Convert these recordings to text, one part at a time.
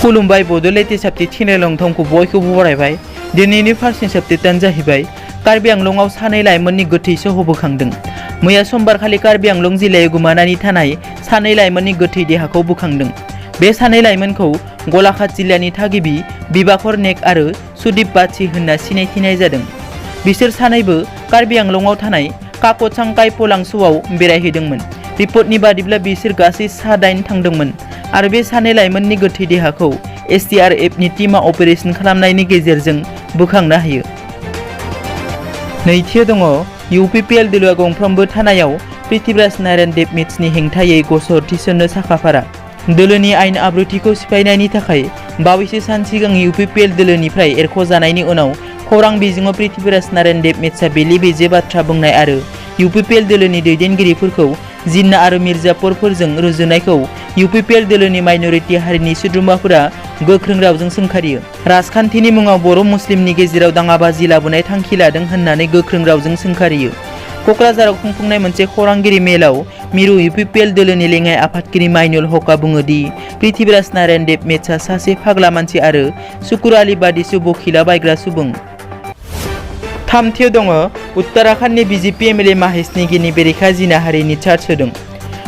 खुलुमबाय बड'लेण्ड साबथि थिनायलं थंखौ बयखौबो बरायबाय। दिनैनि फार्स्ट साबथेटानो जाहैबाय कार्बि आंलंआव सानै लाइमोननि गोथै सह बोखांदों। मैया समबारखालि कार्बि आंलं जिल्लायाव गोमानानै थानाय सानै लाइमोननि गोथै देहाखौ बोखांदों। बे सानै लाइमोनखौ गलाघाट जिल्लानि थागिबि बिबाकर नेक आरो सुदीप बाची होनना सिनायथिनाय जादों। बिसोर सानैबो कार्बि आंलंआव थानाय काक'चांकाइ पलांच'आव बेरायहैदोंमोन। रिपर्टनि बादिब्ला बिसोर गासै सा-8 थांदोंमोन आरो बे सानै लाइमोननि गोथै देहाखौ एसडीआरएफनि टीमा अपारेशन खालामनायनि गेजेरजों बोखांनो हायो। नैथियाव दङ इउपिपिएल दोलोआ गंफ्रोमबो थानायाव पृथ्वीराज नारायण देबमिट्सनि हेंथायै गसर थिसननो साखाफारा। दोलोनि आयेन आब्रुथिखौ सिफायनायनि थाखाय बावैसो सान सिगां इउपिपिएल दोलोनिफ्राय एरख'जानायनि उनाव खौरां बिजोङाव पृथ्वीराज नारायण देबमिट्सआ बेले बेजे बाथ्रा बुंनाय आरो इउपिपिएल दोलोनि दैदेनगिरिफोरखौ जिन्ना आरो मिर्जापुरफोरजों रुजुनायखौ इउपिपिएल दोलोनि माइनरिटी हारिनि सोद्रोमाफोरा गोख्रों रावजों सोंखारियो। राजखान्थिनि मुङाव बर' मुस्लिमनि गेजेराव दाङाबाजि लाबोनाय थांखि लादों होननानै गोख्रों रावजों सोंखारियो। क'क्राझाराव खुंफुंनाय मोनसे खौरांगिरि मेलाव मिरु इउपिपिएल दोलोनि लेङाइ आफादगिरि माइनुल हकआ बुङो दि पृथ्वीराज नारायण देबमिट्सआ सासे फाग्ला मानसि आरो सुकुर आली बादि बखिला बायग्रा सुबुं। थामथियाव दङ उत्तराखंडनि बीजेपी एमएलए महेश नेगीनि बेरेखा जिनाहारिनि चार्ज होदों।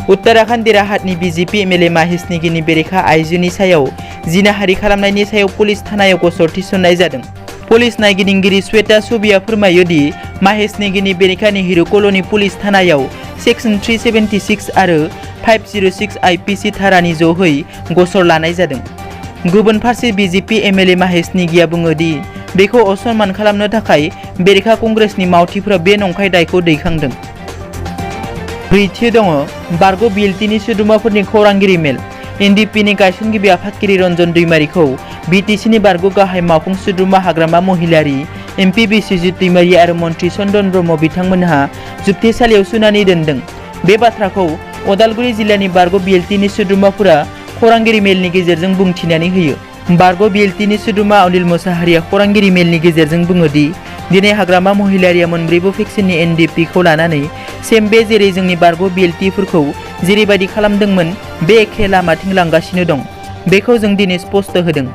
उत्तराखंड देरहाटनि बीजेपी एमएलए महेश नेगीनि बेरेखा आइजोनि सायाव जिनाहारि खालामनायनि सायाव पुलिस थानायाव गसर थिसननाय जादों। पुलिस नायगिरिगिरि श्वेता सुबिया फोरमायो दि महेश नेगीनि बेरेखा नेहरू कल'नि पुलिस थानायाव सेक्सन 376 आरो 506 आईपीसी धारानि जहै गसर लानाय जादों। गुबुन फारसे बीजेपी एमएलए महेश नेगीआ बुङो दि बेखौ असनमान खालामनो थाखाय बेरेखा कंग्रेसनि मावथिफोरा बे नंखाय दायखौ दैखांदों। ब्रैथियाव दङ बारग' बिएलटिनि सोद्रोमाफोरनि खौरांगिरि मेल। एनडिपिनि गायसनगिरि आफादगिरि रन्जन दैमारिखौ बिटिसिनि बारग' गाहाय मावफुं सोद्रोमा हाग्रामा महिलारि एमपि बिस्वजित दैमारि आरो मन्त्रि चन्दन ब्रह्म बिथांमोनहा जुबथेसालियाव सुनानै दोनदों। बे बाथ्राखौ अदालगुरि जिल्लानि बारग' बिएलटिनि सोद्रोमाफोरा खौरांगिरि मेलनि गेजेरजों बुंथिनानै होयो। बारग' बिएलटिनि सोद्रोमा अनिल मोसाहारिया खौरांगिरि मेलनि गेजेरजों बुङो दि दिनै हाग्रामा महिलारिया मोनब्रैबो फेक्सननि एनडिपिखौ लानानै सेम बे जेरै जोंनि बारग' बिएलटिफोरखौ जेरैबायदि खालामदोंमोन बे एखे लामाथिं लांगासिनो दं। बेखौ जों दिनै स्पष्ट होदों।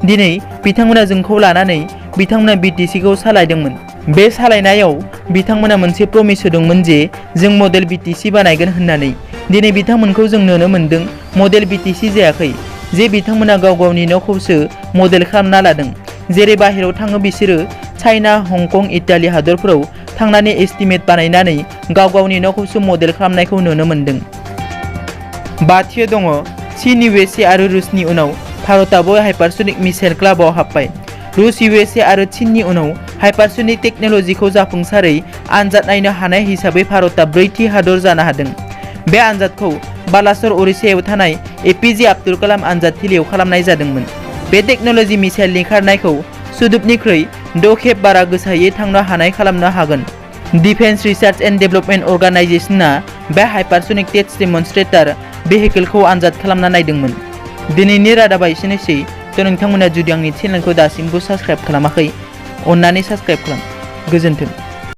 दिनै बिथांमोना जोंखौ लानानै बिथांमोना बिटिसिखौ सालायदोंमोन। बे सालायनायाव बिथांमोना मोनसे प्रमिस होदोंमोन जे जों मडेल बिटिसि बानायगोन होननानै। दिनै बिथांमोनखौ जों नुनो मोनदों मडेल बिटिसि जायाखै, जे बिथांमोना गाव गावनि न'खौसो मडेल खालामना लादों। जेरै बाहेरायाव थाङो बिसोरो चाइना, हंकं, इटालि हादरफोराव थांनानै एस्टिमेट बानायनानै गाव गावनि न'खौसो मडेल खालामनायखौ नुनो मोनदों। बाथियाव दङ चीन, इउएसए आरो रुसनि उनाव भारतआबो हाइपारसनिक मिसाइल क्लाबाव हाबबाय। रुस, इउएसए आरो चीननि उनाव हाइपारसनिक टेक्न'लजिखौ जाफुंसारै आनजाद नायनो हानाय हिसाबै भारतआ ब्रैथि हादर जानो हादों। बे आनजादखौ बालासर उरिष्यायाव थानाय एपीजे आब्दुल कालाम आनजाद थिलियाव खालामनाय जादोंमोन। बे टेक्न'लजि मिसाइलनि खारनायखौ सोदोबनिख्रुइ 6 खेब बारा गोसायै थांनो हानाय खालामनो हागोन। डिफेन्स रिसार्च एन्ड डेभेलपमेन्ट अर्गानाइजेशनआ बे हाइपारसनिक टेस्ट डेमनस्ट्रेटर भेहिकलखौ आनजाद खालामना नायदोंमोन। दिनैनि रादाबा एसेनोसै। नोंथांमोना जुदि आंनि चेनेलखौ दासिमबो साबस्क्राइब खालामाखै, अन्नानै साबस्क्राइब खालाम। गोजोन्थों।